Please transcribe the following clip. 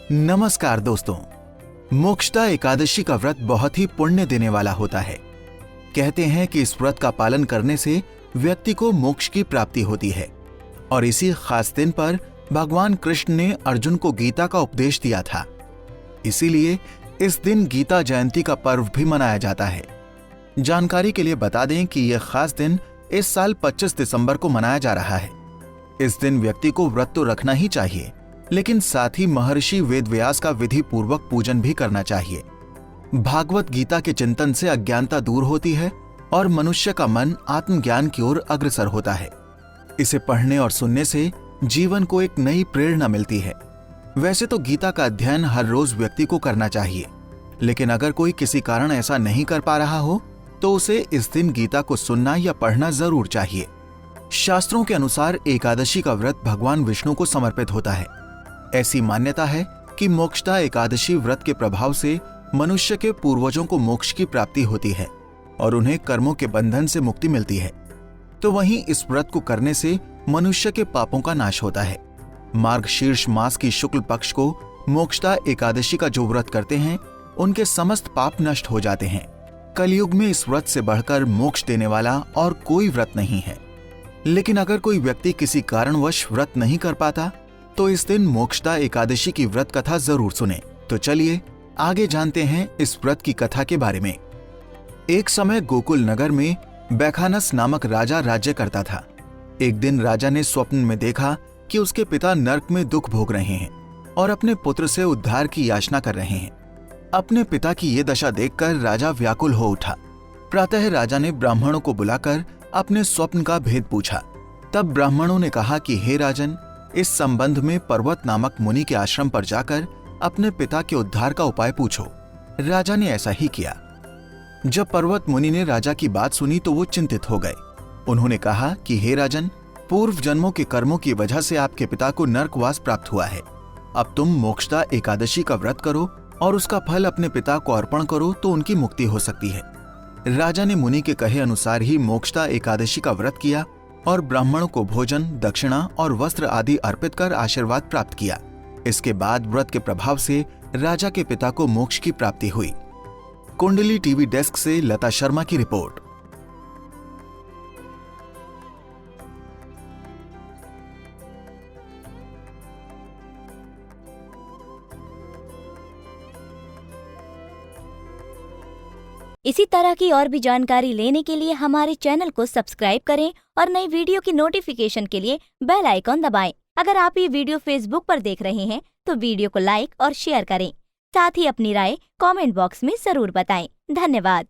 नमस्कार दोस्तों, मोक्षदा एकादशी का व्रत बहुत ही पुण्य देने वाला होता है। कहते हैं कि इस व्रत का पालन करने से व्यक्ति को मोक्ष की प्राप्ति होती है और इसी खास दिन पर भगवान कृष्ण ने अर्जुन को गीता का उपदेश दिया था। इसीलिए इस दिन गीता जयंती का पर्व भी मनाया जाता है। जानकारी के लिए बता दें कि यह खास दिन इस साल 25 दिसंबर को मनाया जा रहा है। इस दिन व्यक्ति को व्रत तो रखना ही चाहिए, लेकिन साथ ही महर्षि वेदव्यास का विधि पूर्वक पूजन भी करना चाहिए। भागवत गीता के चिंतन से अज्ञानता दूर होती है और मनुष्य का मन आत्मज्ञान की ओर अग्रसर होता है। इसे पढ़ने और सुनने से जीवन को एक नई प्रेरणा मिलती है। वैसे तो गीता का अध्ययन हर रोज व्यक्ति को करना चाहिए, लेकिन अगर कोई किसी कारण ऐसा नहीं कर पा रहा हो तो उसे इस दिन गीता को सुनना या पढ़ना जरूर चाहिए। शास्त्रों के अनुसार एकादशी का व्रत भगवान विष्णु को समर्पित होता है। ऐसी मान्यता है कि मोक्षदा एकादशी व्रत के प्रभाव से मनुष्य के पूर्वजों को मोक्ष की प्राप्ति होती है और उन्हें कर्मों के बंधन से मुक्ति मिलती है। तो वहीं इस व्रत को करने से मनुष्य के पापों का नाश होता है। मार्गशीर्ष मास की शुक्ल पक्ष को मोक्षदा एकादशी का जो व्रत करते हैं, उनके समस्त पाप नष्ट हो जाते हैं। कलयुग में इस व्रत से बढ़कर मोक्ष देने वाला और कोई व्रत नहीं है। लेकिन अगर कोई व्यक्ति किसी कारणवश व्रत नहीं कर पाता तो इस दिन मोक्षदा एकादशी की व्रत कथा जरूर सुने। तो चलिए आगे जानते हैं इस व्रत की कथा के बारे में। एक समय गोकुल नगर में बैखानस नामक राजा राज्य करता था। एक दिन राजा ने स्वप्न में देखा कि उसके पिता नरक में दुख भोग रहे हैं और अपने पुत्र से उद्धार की याचना कर रहे हैं। अपने पिता की ये दशा देखकर राजा व्याकुल हो उठा। प्रातः राजा ने ब्राह्मणों को बुलाकर अपने स्वप्न का भेद पूछा। तब ब्राह्मणों ने कहा कि हे राजन, इस संबंध में पर्वत नामक मुनि के आश्रम पर जाकर अपने पिता के उद्धार का उपाय पूछो। राजा ने ऐसा ही किया। जब पर्वत मुनि ने राजा की बात सुनी तो वो चिंतित हो गए। उन्होंने कहा कि हे राजन, पूर्व जन्मों के कर्मों की वजह से आपके पिता को नरकवास प्राप्त हुआ है। अब तुम मोक्षदा एकादशी का व्रत करो और उसका फल अपने पिता को अर्पण करो तो उनकी मुक्ति हो सकती है। राजा ने मुनि के कहे अनुसार ही मोक्षदा एकादशी का व्रत किया और ब्राह्मणों को भोजन, दक्षिणा और वस्त्र आदि अर्पित कर आशीर्वाद प्राप्त किया। इसके बाद व्रत के प्रभाव से राजा के पिता को मोक्ष की प्राप्ति हुई। कुंडली टीवी डेस्क से लता शर्मा की रिपोर्ट। इसी तरह की और भी जानकारी लेने के लिए हमारे चैनल को सब्सक्राइब करें और नई वीडियो की नोटिफिकेशन के लिए बेल आइकॉन दबाएं। अगर आप ये वीडियो फेसबुक पर देख रहे हैं तो वीडियो को लाइक और शेयर करें। साथ ही अपनी राय कमेंट बॉक्स में जरूर बताएं। धन्यवाद।